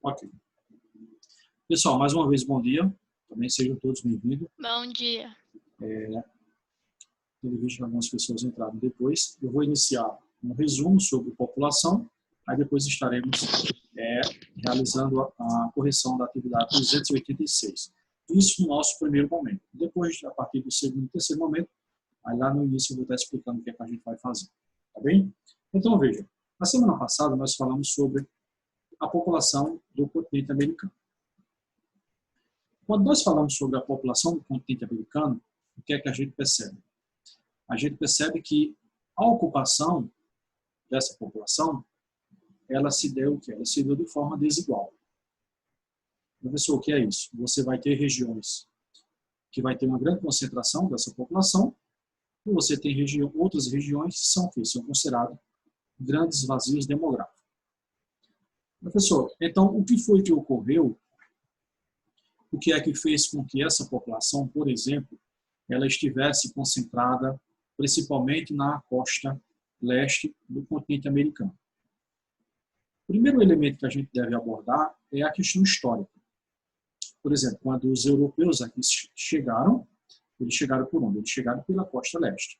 Ok. Pessoal, mais uma vez, bom dia. Também sejam todos bem-vindos. Bom dia. Tendo visto que algumas pessoas entraram depois, eu vou iniciar um resumo sobre população, aí depois estaremos realizando a correção da atividade 286. Isso no nosso primeiro momento. Depois, a partir do segundo e terceiro momento, aí lá no início eu vou estar explicando o que é que a gente vai fazer. Tá bem? Então, veja, na semana passada nós falamos sobre a população do continente americano. Quando nós falamos sobre a população do continente americano, o que é que a gente percebe? A gente percebe que a ocupação dessa população, ela se deu de forma desigual. Professor, o que é isso? Você vai ter regiões que vai ter uma grande concentração dessa população, e você tem outras regiões que são consideradas grandes vazios demográficos. Professor, então o que foi que ocorreu? O que é que fez com que essa população, por exemplo, ela estivesse concentrada principalmente na costa leste do continente americano? O primeiro elemento que a gente deve abordar é a questão histórica. Por exemplo, quando os europeus aqui chegaram, eles chegaram por onde? Eles chegaram pela costa leste.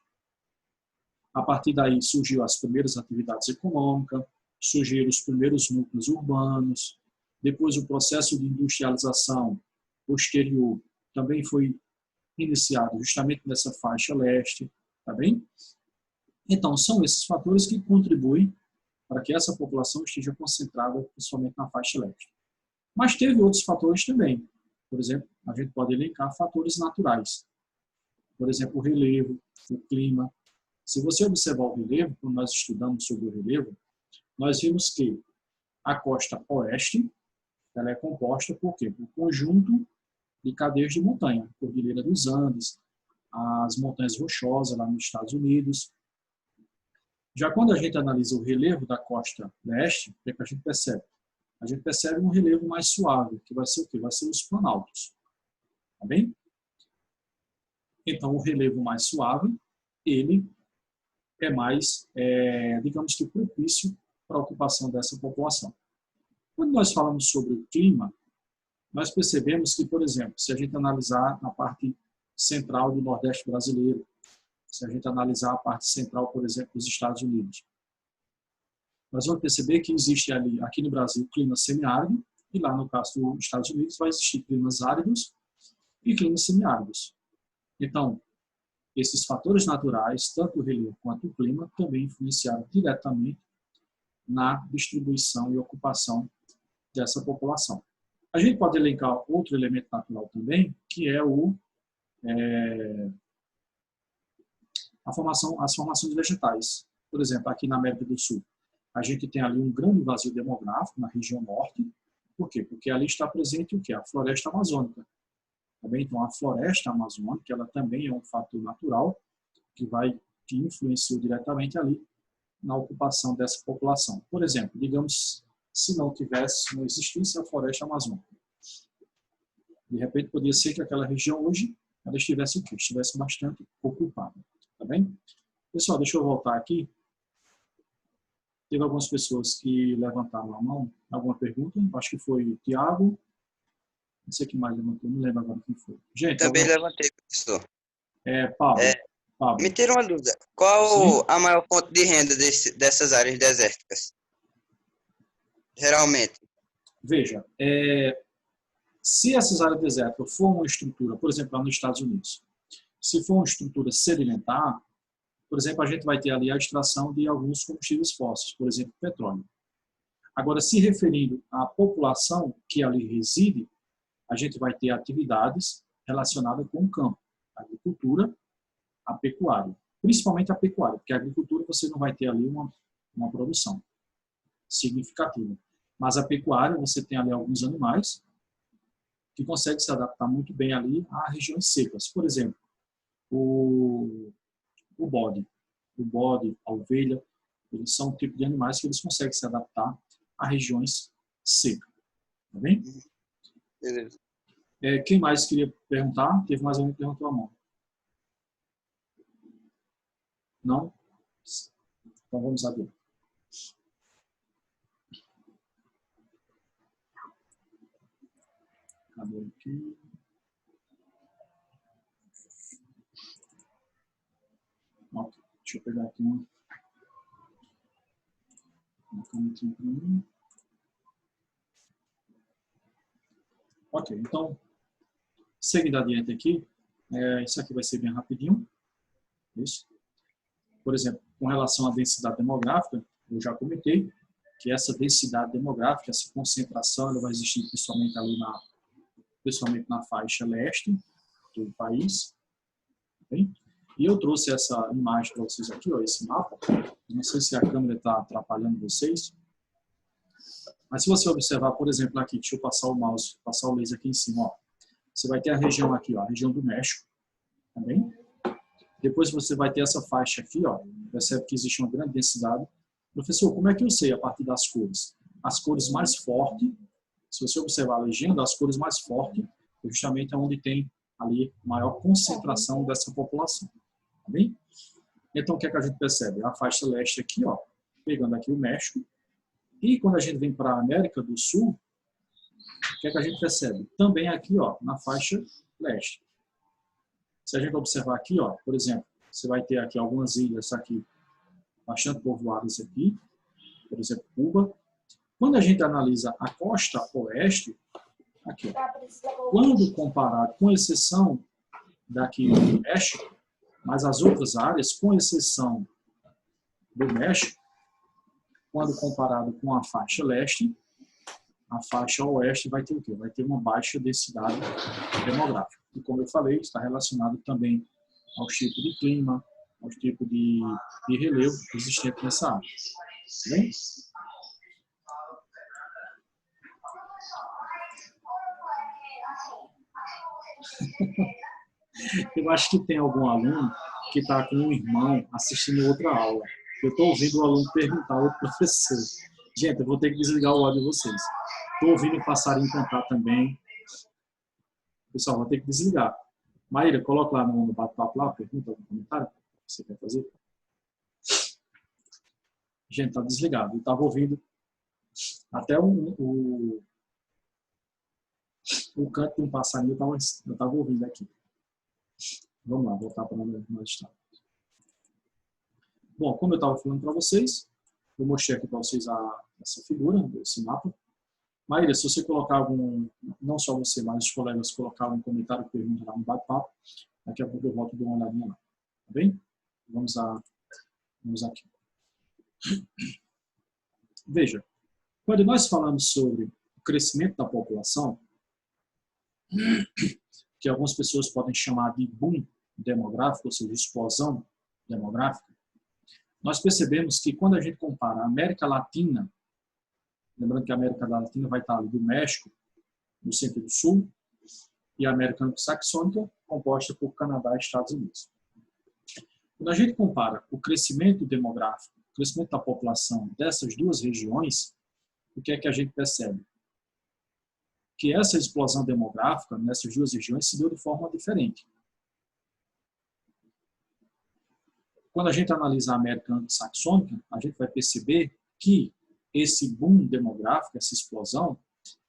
A partir daí surgiu as primeiras atividades econômicas, surgiram os primeiros núcleos urbanos, depois o processo de industrialização posterior também foi iniciado justamente nessa faixa leste, tá bem? Então, são esses fatores que contribuem para que essa população esteja concentrada principalmente na faixa leste. Mas teve outros fatores também. Por exemplo, a gente pode elencar fatores naturais. Por exemplo, o relevo, o clima. Se você observar o relevo, quando nós estudamos sobre o relevo, nós vimos que a costa oeste ela é composta por quê? Por conjunto de cadeias de montanha, Cordilheira dos Andes, as montanhas rochosas lá nos Estados Unidos. Já quando a gente analisa o relevo da costa leste, o que é que a gente percebe? A gente percebe um relevo mais suave, que vai ser o quê? Vai ser os planaltos. Tá bem? Então, o relevo mais suave, ele é mais, digamos que, propício para a ocupação dessa população. Quando nós falamos sobre o clima, nós percebemos que, por exemplo, se a gente analisar na parte central do Nordeste brasileiro, se a gente analisar a parte central, por exemplo, dos Estados Unidos, nós vamos perceber que existe ali, aqui no Brasil, clima semiárido, e lá no caso dos Estados Unidos vai existir climas áridos e climas semiáridos. Então, esses fatores naturais, tanto o relevo quanto o clima, também influenciaram diretamente na distribuição e ocupação dessa população. A gente pode elencar outro elemento natural também, que é as formações vegetais. Por exemplo, aqui na América do Sul, a gente tem ali um grande vazio demográfico na região norte. Por quê? Porque ali está presente o quê? A floresta amazônica. Também, então, a floresta amazônica, ela também é um fator natural que influenciou diretamente ali na ocupação dessa população. Por exemplo, digamos, se não existisse a floresta amazônica, de repente poderia ser que aquela região hoje ela estivesse o quê? Estivesse bastante ocupada, tá bem? Pessoal, deixa eu voltar aqui. Teve algumas pessoas que levantaram a mão. Alguma pergunta? Acho que foi o Tiago. Não sei quem mais levantou, não lembro agora quem foi. Gente, também levantei, professor. Pablo. Me tira uma dúvida. Sim? Qual a maior fonte de renda dessas áreas desérticas? Geralmente. Veja, se essas áreas desérticas for uma estrutura, por exemplo, lá nos Estados Unidos, se for uma estrutura sedimentar, por exemplo, a gente vai ter ali a extração de alguns combustíveis fósseis, por exemplo, petróleo. Agora, se referindo à população que ali reside, a gente vai ter atividades relacionadas com o campo, a agricultura, a pecuária, principalmente a pecuária, porque a agricultura você não vai ter ali uma produção significativa. Mas a pecuária, você tem ali alguns animais que conseguem se adaptar muito bem ali a regiões secas. Por exemplo, o bode, a ovelha, eles são um tipo de animais que eles conseguem se adaptar a regiões secas. Tá bem? Beleza. Quem mais queria perguntar? Teve mais alguém que levantou a mão. Não? Então vamos abrir. Cadê aqui? Ok, deixa eu pegar aqui uma canetinha para mim. Ok, então, seguindo adiante aqui, isso aqui vai ser bem rapidinho. Isso. Por exemplo, com relação à densidade demográfica, eu já comentei que essa densidade demográfica, essa concentração, ela vai existir principalmente na faixa leste do país. Bem? E eu trouxe essa imagem para vocês aqui, ó, esse mapa. Não sei se a câmera está atrapalhando vocês. Mas se você observar, por exemplo, aqui, deixa eu passar o mouse, passar o laser aqui em cima, ó. Você vai ter a região aqui, ó, a região do México, tá bem? Depois você vai ter essa faixa aqui, ó, percebe que existe uma grande densidade. Professor, como é que eu sei a partir das cores? As cores mais fortes, se você observar a legenda, as cores mais fortes, justamente é onde tem ali maior concentração dessa população, tá bem? Então, o que é que a gente percebe? A faixa leste aqui, ó, pegando aqui o México, e quando a gente vem para a América do Sul, o que é que a gente percebe? Também aqui, ó, na faixa leste. Se a gente observar aqui, ó, por exemplo, você vai ter aqui algumas ilhas aqui, bastante povoadas aqui, por exemplo, Cuba. Quando a gente analisa a costa oeste, aqui, ó, quando comparado, com exceção daqui do México, mas as outras áreas, com exceção do México, quando comparado com a faixa leste, a faixa oeste vai ter o quê? Vai ter uma baixa densidade demográfica. E como eu falei, está relacionado também aos tipos de clima, aos tipos de relevo existente nessa área. Bem? Eu acho que tem algum aluno que está com um irmão assistindo outra aula. Eu estou ouvindo o aluno perguntar ao professor. Gente, eu vou ter que desligar o áudio de vocês. Estou ouvindo o passarinho cantar também. Pessoal, vou ter que desligar. Maíra, coloca lá no bate-papo lá, pergunta, algum comentário que você quer fazer. Gente, está desligado. Eu estava ouvindo até o canto de um passarinho, eu estava ouvindo aqui. Vamos lá, voltar para onde nós estamos. Bom, como eu estava falando para vocês, eu mostrei aqui para vocês essa figura, esse mapa. Maíra, se você colocar não só você, mas os colegas colocarem um comentário, pergunta lá no bate-papo, daqui a pouco eu volto e dou uma olhadinha lá. Tá bem? Vamos aqui. Veja, quando nós falamos sobre o crescimento da população, que algumas pessoas podem chamar de boom demográfico, ou seja, explosão demográfica, nós percebemos que quando a gente compara a América Latina, lembrando que a América Latina vai estar ali do México, no centro do sul, e a América Anglo-Saxônica, composta por Canadá e Estados Unidos. Quando a gente compara o crescimento demográfico, o crescimento da população dessas duas regiões, o que é que a gente percebe? Que essa explosão demográfica nessas duas regiões se deu de forma diferente. Quando a gente analisa a América Anglo-Saxônica, a gente vai perceber que esse boom demográfico, essa explosão,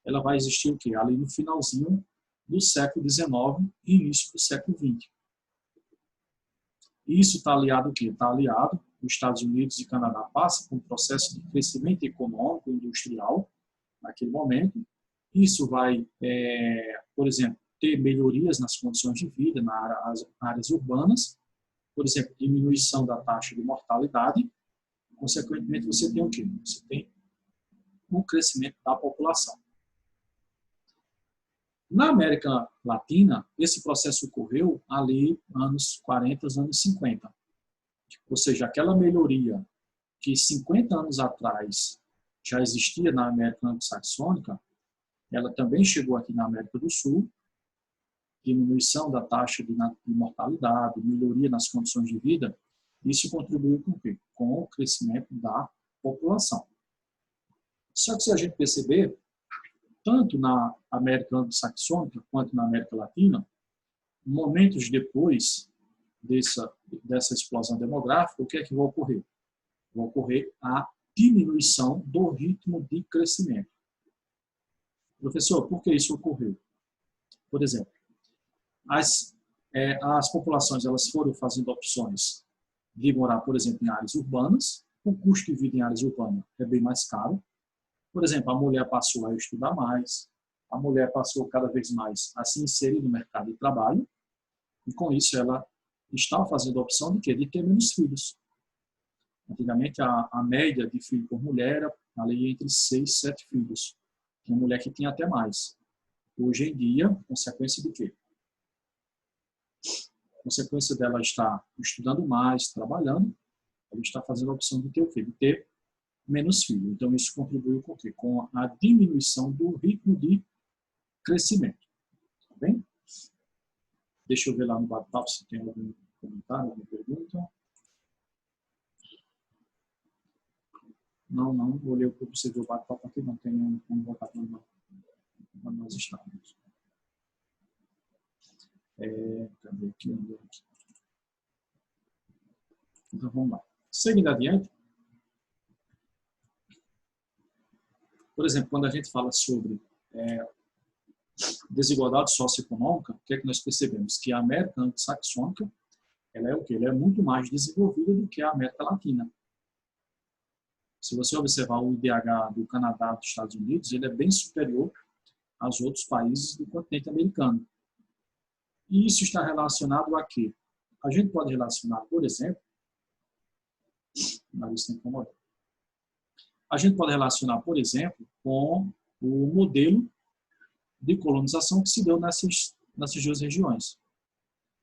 ela vai existir o quê? Ali no finalzinho do século XIX e início do século XX. Isso está aliado ao quê? Está aliado, os Estados Unidos e Canadá passam por um processo de crescimento econômico e industrial naquele momento. Isso vai, por exemplo, ter melhorias nas condições de vida, nas áreas urbanas, por exemplo, diminuição da taxa de mortalidade. Consequentemente, você tem o quê? Você tem um crescimento da população. Na América Latina, esse processo ocorreu ali anos 40, anos 50. Ou seja, aquela melhoria que 50 anos atrás já existia na América Anglo-Saxônica, ela também chegou aqui na América do Sul, diminuição da taxa de mortalidade, melhoria nas condições de vida, isso contribuiu com o quê? Com o crescimento da população. Só que se a gente perceber, tanto na América Anglo-Saxônica quanto na América Latina, momentos depois dessa explosão demográfica, o que é que vai ocorrer? Vai ocorrer a diminuição do ritmo de crescimento. Professor, por que isso ocorreu? Por exemplo, as populações elas foram fazendo opções de morar, por exemplo, em áreas urbanas. O custo de vida em áreas urbanas é bem mais caro. Por exemplo, a mulher passou a estudar mais, a mulher passou cada vez mais a se inserir no mercado de trabalho, e com isso ela está fazendo a opção de quê? De ter menos filhos. Antigamente, a média de filho por mulher era ali entre 6 e 7 filhos. Tinha mulher que tinha até mais. Hoje em dia, consequência de quê? Consequência dela estar estudando mais, trabalhando, ela está fazendo a opção de ter o quê? De ter menos filhos. Então, isso contribuiu com o quê? Com a diminuição do ritmo de crescimento. Tá bem? Deixa eu ver lá no bate-papo se tem algum comentário, alguma pergunta. Não, olhei o que você viu o bate-papo aqui, não tem como botar para nós estamos. Cadê aqui? Então, vamos lá. Seguindo adiante, por exemplo, quando a gente fala sobre desigualdade socioeconômica, o que é que nós percebemos? Que a América anglo-saxônica, ela é o quê? Ela é muito mais desenvolvida do que a América Latina. Se você observar o IDH do Canadá, dos Estados Unidos, ele é bem superior aos outros países do continente americano. E isso está relacionado a quê? A gente pode relacionar, por exemplo, a gente pode relacionar, por exemplo, com o modelo de colonização que se deu nessas duas regiões.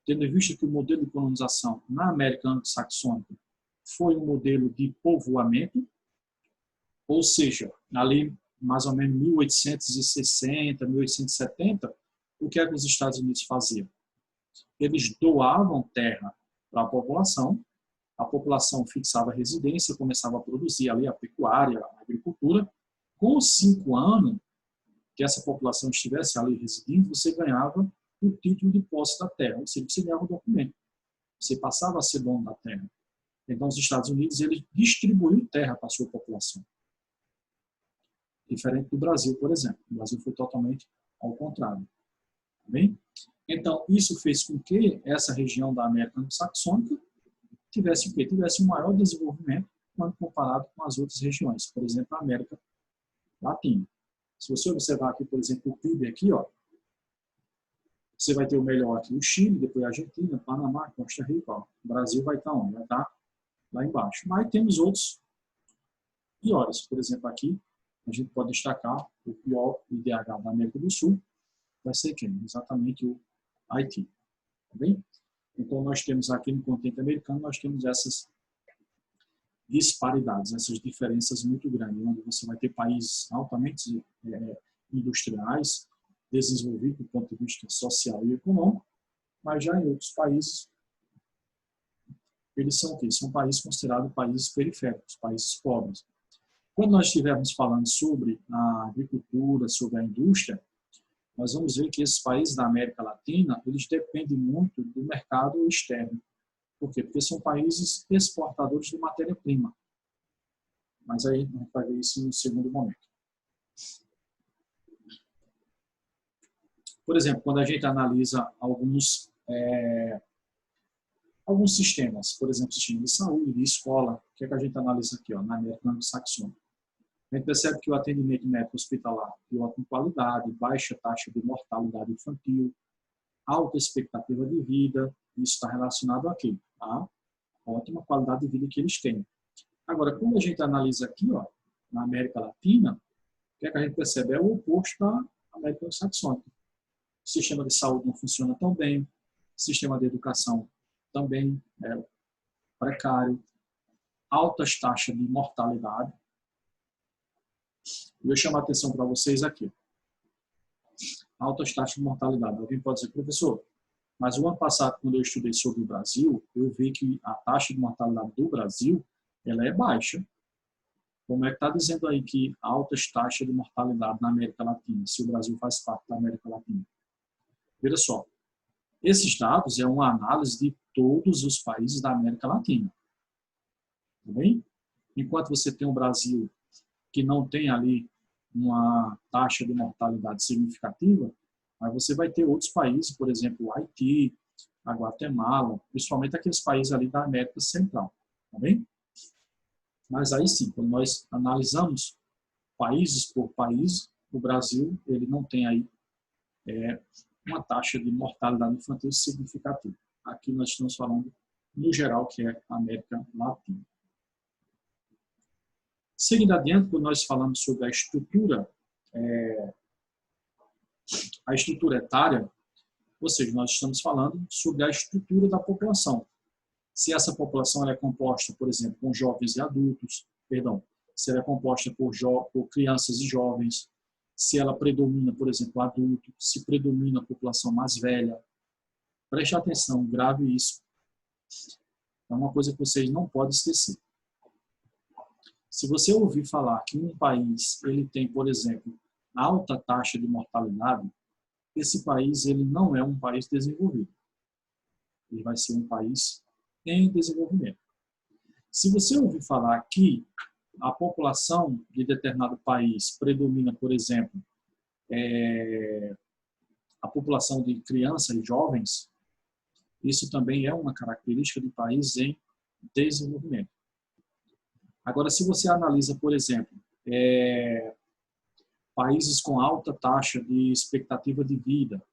Tendo em vista que o modelo de colonização na América anglo-saxônica foi um modelo de povoamento, ou seja, ali mais ou menos 1860, 1870, o que é que os Estados Unidos faziam? Eles doavam terra para a população fixava residência, começava a produzir ali a pecuária, a agricultura. Com os 5 anos que essa população estivesse ali residindo, você ganhava o título de posse da terra, ou seja, você ganhava um documento. Você passava a ser dono da terra. Então, os Estados Unidos, eles distribuíram terra para a sua população. Diferente do Brasil, por exemplo. O Brasil foi totalmente ao contrário. Tá bem? Então, isso fez com que essa região da América anglo-saxônica tivesse o quê? Tivesse um maior desenvolvimento quando comparado com as outras regiões, por exemplo, a América Latina. Se você observar aqui, por exemplo, o PIB aqui, ó, você vai ter o melhor aqui, o Chile, depois a Argentina, Panamá, Costa Rica, ó. O Brasil vai estar onde? Vai estar lá embaixo. Mas temos outros piores. Por exemplo, aqui, a gente pode destacar o pior IDH da América do Sul, vai ser quem? Exatamente o Haiti. Tá bem? Então, nós temos aqui no continente americano, nós temos essas disparidades, essas diferenças muito grandes, onde você vai ter países altamente industriais, desenvolvidos do ponto de vista social e econômico, mas já em outros países, eles são o quê? São países considerados países periféricos, países pobres. Quando nós estivermos falando sobre a agricultura, sobre a indústria, nós vamos ver que esses países da América Latina, eles dependem muito do mercado externo. Por quê? Porque são países exportadores de matéria-prima. Mas aí a gente vai ver isso no segundo momento. Por exemplo, quando a gente analisa alguns sistemas, por exemplo, sistema de saúde, de escola, o que é que a gente analisa aqui, ó, na América anglo-saxônica? A gente percebe que o atendimento médico hospitalar de ótima qualidade, baixa taxa de mortalidade infantil, alta expectativa de vida, isso está relacionado a quê? A ótima qualidade de vida que eles têm. Agora, quando a gente analisa aqui, ó, na América Latina, o que é que a gente percebe? É o oposto da América anglo-saxônica. O sistema de saúde não funciona tão bem, o sistema de educação também é precário, altas taxas de mortalidade. Eu vou chamar a atenção para vocês aqui. Altas taxas de mortalidade. Alguém pode dizer, professor, mas o ano passado, quando eu estudei sobre o Brasil, eu vi que a taxa de mortalidade do Brasil, ela é baixa. Como é que está dizendo aí que altas taxas de mortalidade na América Latina, se o Brasil faz parte da América Latina? Veja só, esses dados é uma análise de todos os países da América Latina. Tá bem? Enquanto você tem um Brasil que não tem ali uma taxa de mortalidade significativa, Aí você vai ter outros países, por exemplo, o Haiti, a Guatemala, principalmente aqueles países ali da América Central, tá bem? Mas aí sim, quando nós analisamos países por país, o Brasil ele não tem aí uma taxa de mortalidade infantil significativa. Aqui nós estamos falando no geral, que é a América Latina. Seguindo adiante, quando nós falamos sobre a estrutura etária, ou seja, nós estamos falando sobre a estrutura da população. Se essa população ela é composta, por exemplo, com jovens e adultos, se ela é composta por crianças e jovens, se ela predomina, por exemplo, adulto, se predomina a população mais velha. Preste atenção, grave isso. É uma coisa que vocês não podem esquecer. Se você ouvir falar que um país ele tem, por exemplo, alta taxa de mortalidade, esse país ele não é um país desenvolvido. Ele vai ser um país em desenvolvimento. Se você ouvir falar que a população de determinado país predomina, por exemplo, a população de crianças e jovens, isso também é uma característica de país em desenvolvimento. Agora, se você analisa, por exemplo, países com alta taxa de expectativa de vida,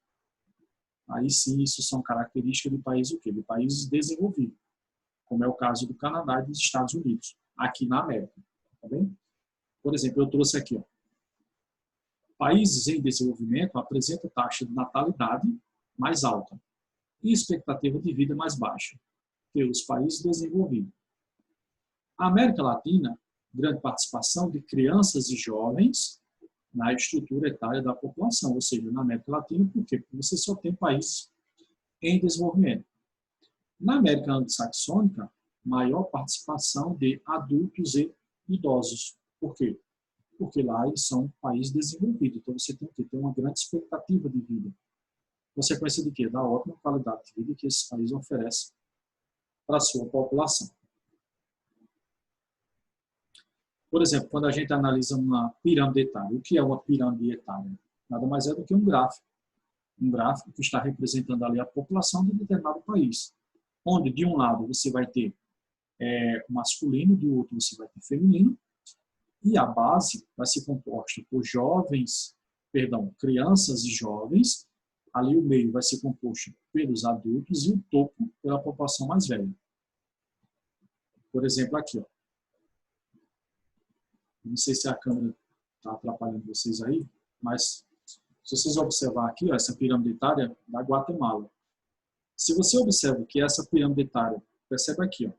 aí sim, isso são características de países o quê? De países desenvolvidos, como é o caso do Canadá e dos Estados Unidos, aqui na América. Tá bem? Por exemplo, eu trouxe aqui, ó, países em desenvolvimento apresentam taxa de natalidade mais alta e expectativa de vida mais baixa que os países desenvolvidos. A América Latina, grande participação de crianças e jovens na estrutura etária da população, ou seja, na América Latina, por quê? Porque você só tem países em desenvolvimento. Na América Anglo-Saxônica, maior participação de adultos e idosos. Por quê? Porque lá eles são países desenvolvidos, então você tem que ter uma grande expectativa de vida. Consequência de quê? Da ótima qualidade de vida que esses países oferecem para a sua população. Por exemplo, quando a gente analisa uma pirâmide etária, o que é uma pirâmide etária? Nada mais é do que um gráfico. Um gráfico que está representando ali a população de um determinado país. Onde, de um lado, você vai ter masculino, do outro você vai ter feminino, e a base vai ser composta por crianças e jovens, ali o meio vai ser composto pelos adultos e o topo pela população mais velha. Por exemplo, aqui, ó. Não sei se a câmera está atrapalhando vocês aí, mas se vocês observar aqui, ó, essa pirâmide etária da Guatemala. Se você observa que essa pirâmide etária, percebe aqui, ó,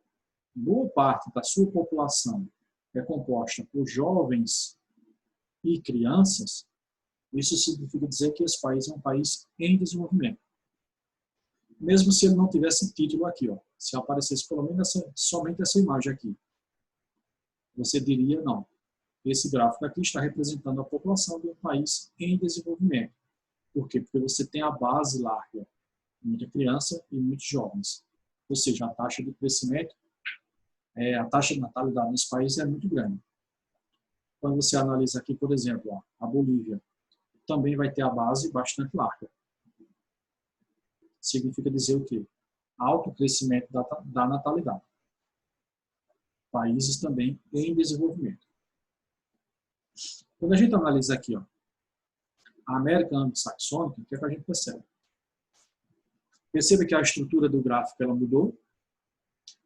boa parte da sua população é composta por jovens e crianças, isso significa dizer que esse país é um país em desenvolvimento. Mesmo se ele não tivesse título aqui, ó, se aparecesse pelo menos somente essa imagem aqui, você diria não. Esse gráfico aqui está representando a população de um país em desenvolvimento. Por quê? Porque você tem a base larga, muita criança e muitos jovens. Ou seja, a taxa de crescimento, a taxa de natalidade nesse país é muito grande. Quando você analisa aqui, por exemplo, ó, a Bolívia, também vai ter a base bastante larga. Significa dizer o quê? Alto crescimento da natalidade. Países também em desenvolvimento. Quando a gente analisa aqui, ó, a América Anglo-Saxônica, o que é que a gente percebe? Perceba que a estrutura do gráfico ela mudou.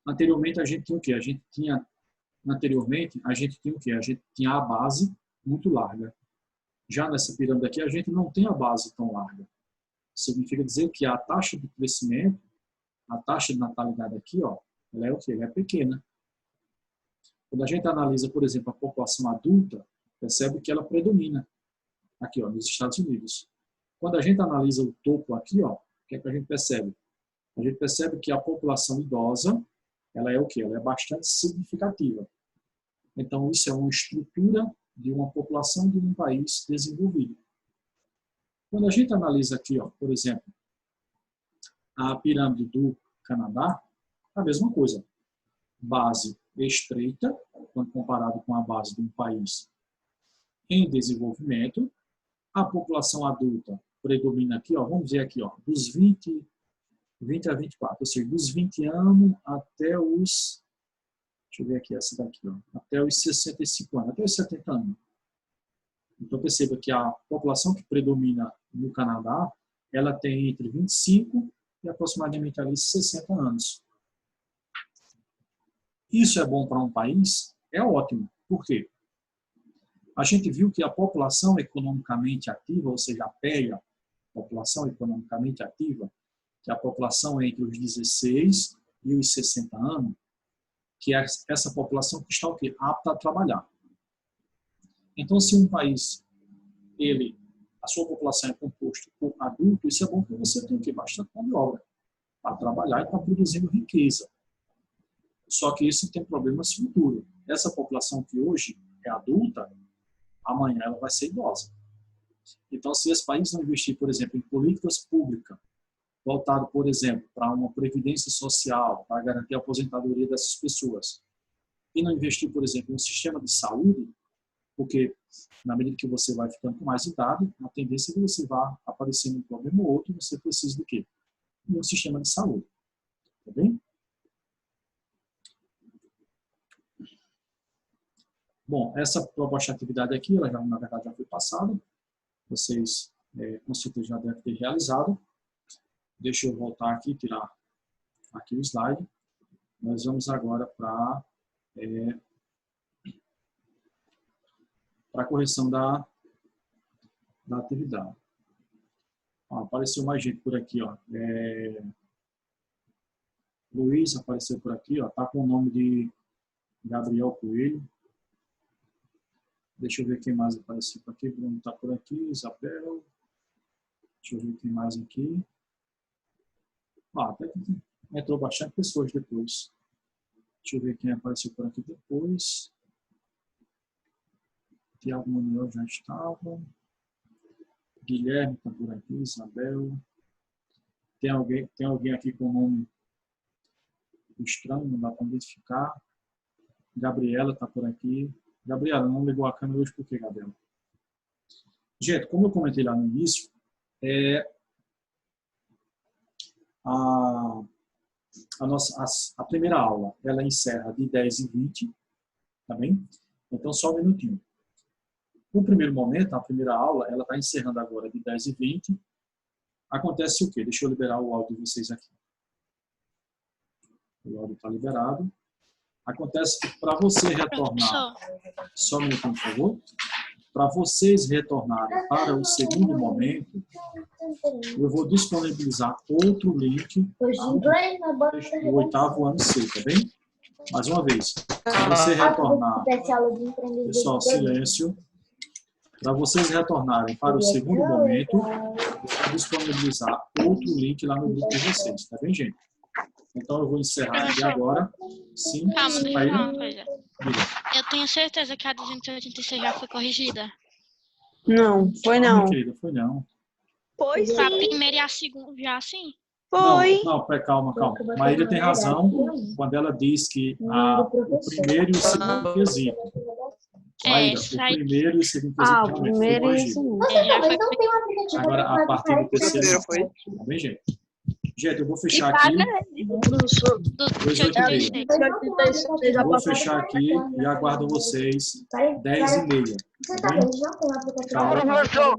Anteriormente a gente tinha o quê? A gente tinha a base muito larga. Já nessa pirâmide aqui, a gente não tem a base tão larga. Significa dizer que a taxa de crescimento, a taxa de natalidade aqui, ó, ela é o quê? Ela é pequena. Quando a gente analisa, por exemplo, a população adulta, percebe que ela predomina aqui, ó, nos Estados Unidos. Quando a gente analisa o topo aqui, ó, o que é que a gente percebe? A gente percebe que a população idosa, ela é o quê? Ela é bastante significativa. Então, isso é uma estrutura de uma população de um país desenvolvido. Quando a gente analisa aqui, ó, por exemplo, a pirâmide do Canadá, a mesma coisa. Base estreita, quando comparado com a base de um país em desenvolvimento. A população adulta predomina aqui, ó, vamos ver aqui, ó, dos 20 a 24, ou seja, dos 20 anos até os, deixa eu ver aqui, essa daqui, ó, até os 65 anos, até os 70 anos. Então, perceba que a população que predomina no Canadá, ela tem entre 25 e aproximadamente ali 60 anos. Isso é bom para um país? É ótimo. Por quê? A gente viu que a população economicamente ativa, ou seja, a PEA, população economicamente ativa, que é a população entre os 16 e os 60 anos, que é essa população que está o quê? Apta a trabalhar. Então, se um país, a sua população é composta por adultos, isso é bom porque você tem o quê? Bastante mão de obra para trabalhar e para produzindo riqueza. Só que isso tem problemas futuros. Essa população que hoje é adulta, amanhã ela vai ser idosa. Então, se esse país não investir, por exemplo, em políticas públicas, voltado, por exemplo, para uma previdência social, para garantir a aposentadoria dessas pessoas, e não investir, por exemplo, em um sistema de saúde, porque na medida que você vai ficando com mais idade, a tendência é que você vá aparecendo um problema ou outro, você precisa do quê? De um sistema de saúde. Tá bem? Bom, essa proposta de atividade aqui, ela já, na verdade, já foi passada. Vocês, com certeza, já devem ter realizado. Deixa eu voltar aqui, tirar aqui o slide. Nós vamos agora para a correção da atividade. Ó, apareceu mais gente por aqui, ó. Luiz apareceu por aqui, ó. Tá com o nome de Gabriel Coelho. Deixa eu ver quem mais apareceu por aqui. Bruno está por aqui, Isabel. Deixa eu ver quem mais aqui. Até que entrou bastante pessoas depois. Deixa eu ver quem apareceu por aqui depois. Tiago Manuel já estava. Guilherme está por aqui, Isabel. Tem alguém aqui com nome estranho, não dá para identificar. Gabriela está por aqui. Gabriela, não ligou a câmera hoje por quê, Gabriela? Gente, como eu comentei lá no início, a primeira aula, ela encerra de 10h20, tá bem? Então, só um minutinho. No primeiro momento, a primeira aula, ela está encerrando agora de 10h20. Acontece o quê? Deixa eu liberar o áudio de vocês aqui. O áudio está liberado. Acontece que para você retornar... Só um minutinho, por favor. Para vocês retornarem para o segundo momento, eu vou disponibilizar outro link do 8º ano C, tá bem? Mais uma vez, para você retornar... Pessoal, silêncio. Para vocês retornarem para o segundo momento, eu vou disponibilizar outro link lá no grupo de vocês, tá bem, gente? Então, eu vou encerrar aqui agora. Sim, calma, deixa eu aí. falar uma coisa. Eu tenho certeza que a 286 já foi corrigida. Não, foi não. Minha querida, foi não. Foi sim. A primeira e a segunda já sim? Foi. Não, calma. Maíra tem razão quando ela diz que o primeiro e o segundo quesito. Maíra, o primeiro e o segundo quesito O primeiro e o segundo. Agora, a partir do terceiro foi. Tá bem, gente? Gente, eu vou fechar aqui. Eu vou fechar aqui e aguardo vocês 10h30. Tá bem? Tchau.